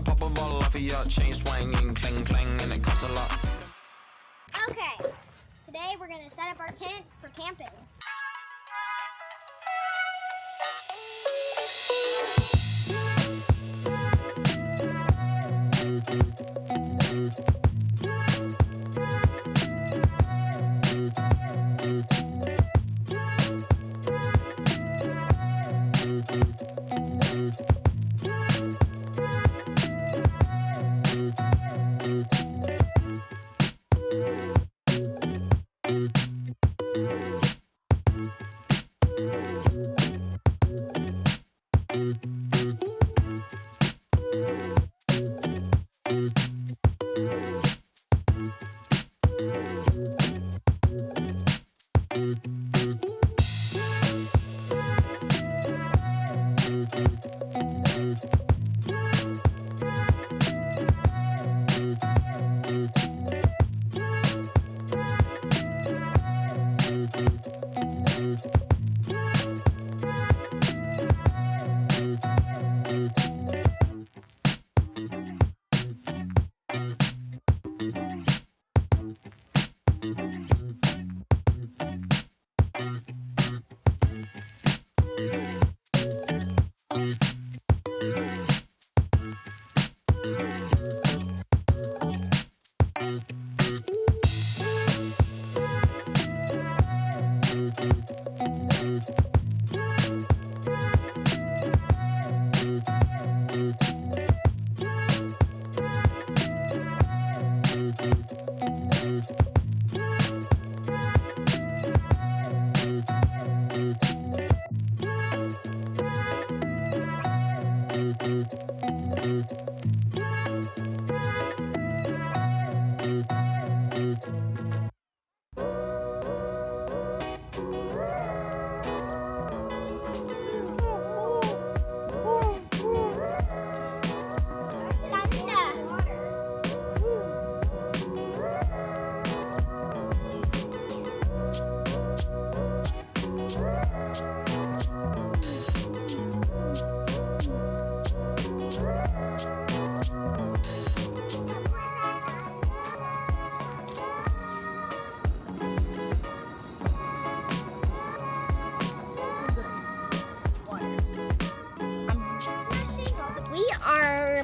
Pop a bottle off of your chain swinging, clang clang, and it costs a lot. Okay, today we're gonna set up our tent for camping.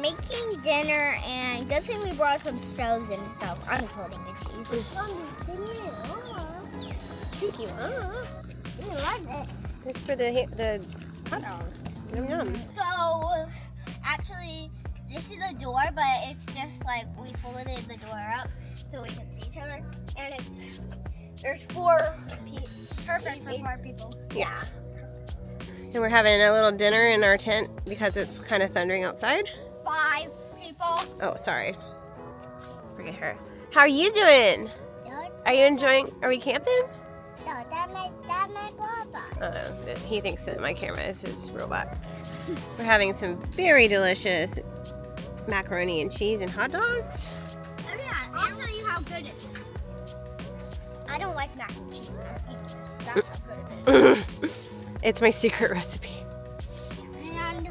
Making dinner, and good thing we brought some stoves and stuff. I'm holding the cheese. Thank you. You love it. It's for the hot dogs. Yum yum. So, actually, this is the door, but it's just like we folded the door up so we can see each other. And there's perfect for 4 people. Yeah. And we're having a little dinner in our tent because it's kind of thundering outside. 5 people. Oh, sorry. Forget her. How are you doing? Good. Are you enjoying? Are we camping? No, that's my robot. He thinks that my camera is his robot. We're having some very delicious macaroni and cheese and hot dogs. Oh yeah, I'll tell you how good it is. I don't like mac and cheese. I hate this. That's how good it is. It's my secret recipe. And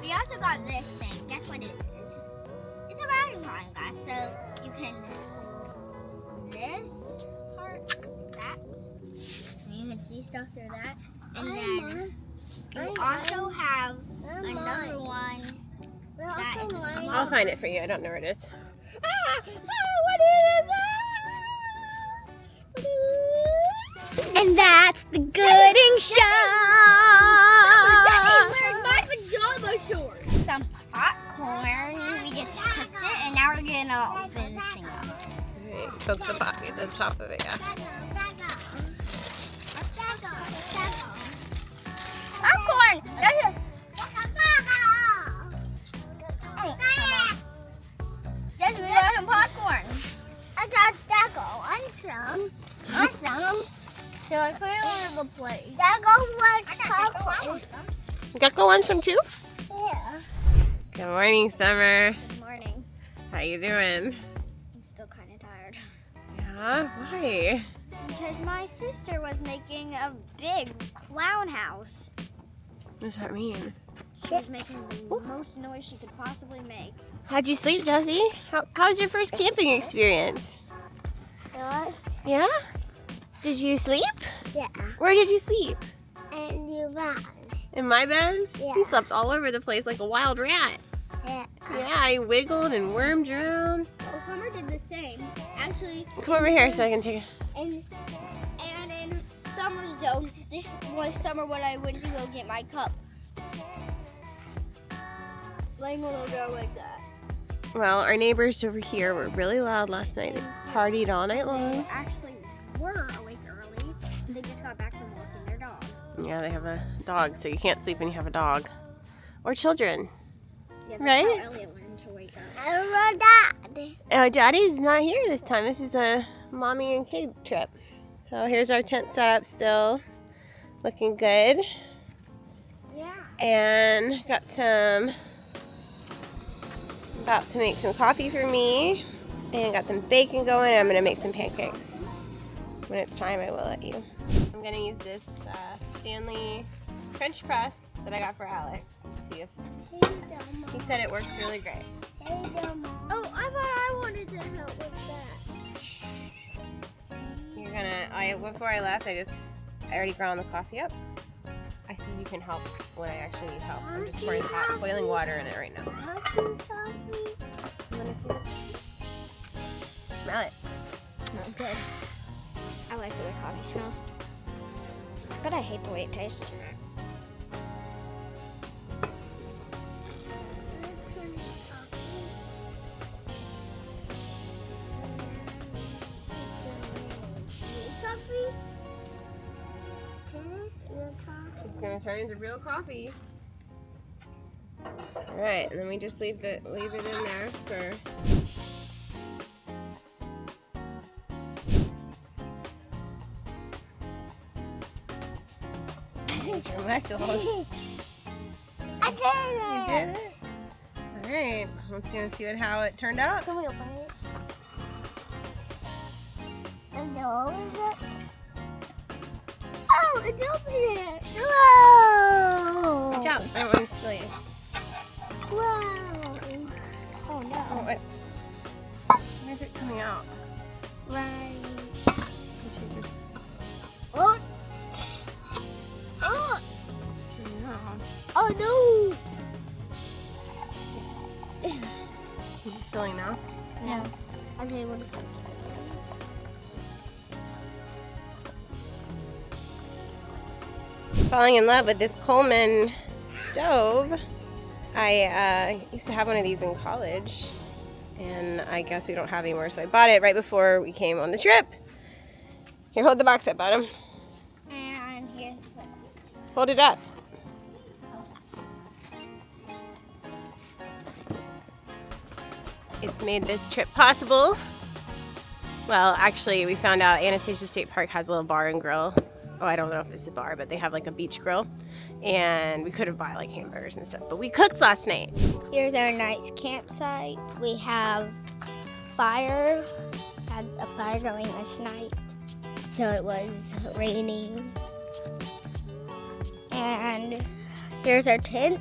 we also got this thing. Guess what it is? It's a magnifying glass, so you can pull this part, that, and you can see stuff through that. And then you also have another one. I'll find it for you. I don't know where it is. What is that? And that's the 𝐬𝐮𝐬𝐫𝐞 show. Some popcorn. We just cooked it, and now we're gonna open this thing up. Right, poke the pocket, the top of it, yeah. Popcorn. That's it. Yes, we got some popcorn. I got Dago and some. Awesome. So I put it on the plate. 𝐿𝐿𝐫𝐿 wants chocolate. 𝐿𝐿𝐫𝐿 wants some too? Yeah. Good morning, Summer. Good morning. How you doing? I'm still kind of tired. Yeah? Why? Because my sister was making a big clown house. What does that mean? She was making the most noise she could possibly make. How'd you sleep, Jessie? How's your first camping experience? What? Yeah? Did you sleep? Yeah. Where did you sleep? And you ran. In my bed? Yeah. You slept all over the place like a wild rat. Yeah. Yeah, I wiggled and wormed around. Well, Summer did the same. Actually. Come over here so I can take a... And in Summer's zone, this was summer when I went to go get my cup. Laying on the ground like that. Well, our neighbors over here were really loud last night. They partied all night They long. actually were awake early. They just got back from walking their dog. Yeah, they have a dog, so you can't sleep when you have a dog. Or children. Yeah, that's Right? how Elliot learned to wake up. I Dad. Oh, Daddy's not here this time. This is a mommy and kid trip. So here's our tent setup still. Looking good. Yeah. And got some... About to make some coffee for me. And got some bacon going. I'm going to make some pancakes. When it's time, I will let you. I'm going to use this Stanley French press that I got for Alex. Let's see if... He said it works really great. Oh, I thought I wanted to help with that. You're gonna, before I left, I already ground the coffee up. I said you can help when I actually need help. I'm just pouring hot boiling water in it right now. You wanna see it? Smell it. Smells good. I like the way coffee smells. But I hate the way it tastes. It's gonna turn into real coffee. Alright, and then we just leave it in there for... Your muscles. I did it! You did it? Alright, let's see how it turned out. Can we open it? And what is it? Oh, it's opening! Whoa! Good job. I don't want to spill you. Whoa! Oh no. Oh, wait. Why is it coming out? Right. Let me take this. Oh! Oh! No. Oh no! Is it spilling now? No. Okay, what is it? Falling in love with this Coleman stove. I used to have one of these in college, and I guess we don't have anymore, so I bought it right before we came on the trip. Here, hold the box up, Adam. And here's the... Hold it up. It's made this trip possible. Well, actually, we found out Anastasia State Park has a little bar and grill. Oh, I don't know if it's a bar, but they have like a beach grill. And we could have bought like hamburgers and stuff, but we cooked last night. Here's our nice campsite. We have fire. Had a fire going last night. So it was raining. And here's our tent.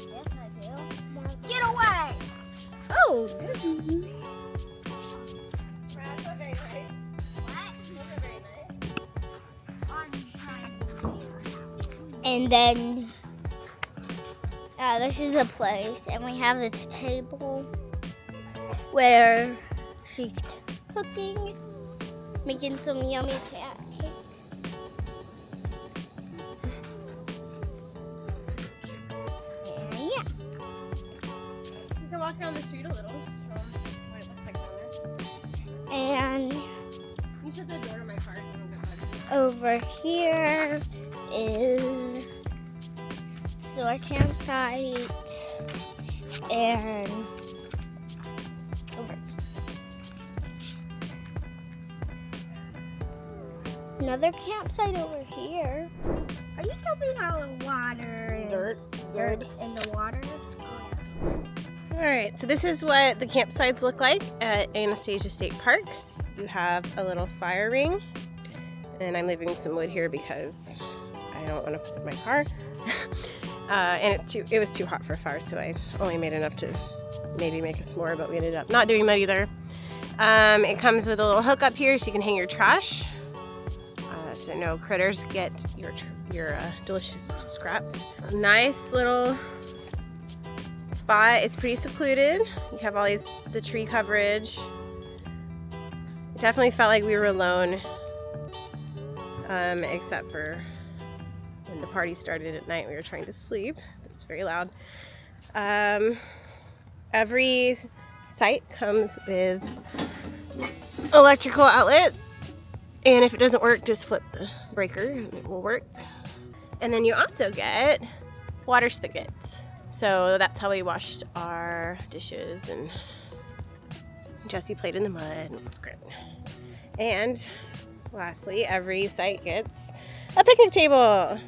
Yes, I do. Get away! Oh! And then this is a place, and we have this table where she's cooking, making some yummy pancakes. And yeah. You can walk down the street a little. Show them what it looks like down there. And You shut the door to my car so I don't get bugged. over here is our campsite, and over Another campsite over here. Are you dumping all the water and Dirt in the water? All right, so this is what the campsites look like at Anastasia State Park. You have a little fire ring, and I'm leaving some wood here because I don't want to put my car. And it was too hot for a fire, so I only made enough to maybe make a s'more, but we ended up not doing that either. It comes with a little hook up here so you can hang your trash, so no critters get your delicious scraps. A nice little spot. It's pretty secluded. You have all the tree coverage. It definitely felt like we were alone, except for when the party started at night. We were trying to sleep. It's very loud. Every site comes with electrical outlet, and if it doesn't work, just flip the breaker and it will work. And then you also get water spigots. So that's how we washed our dishes, and Jesse played in the mud, and it was great. And lastly, every site gets a picnic table.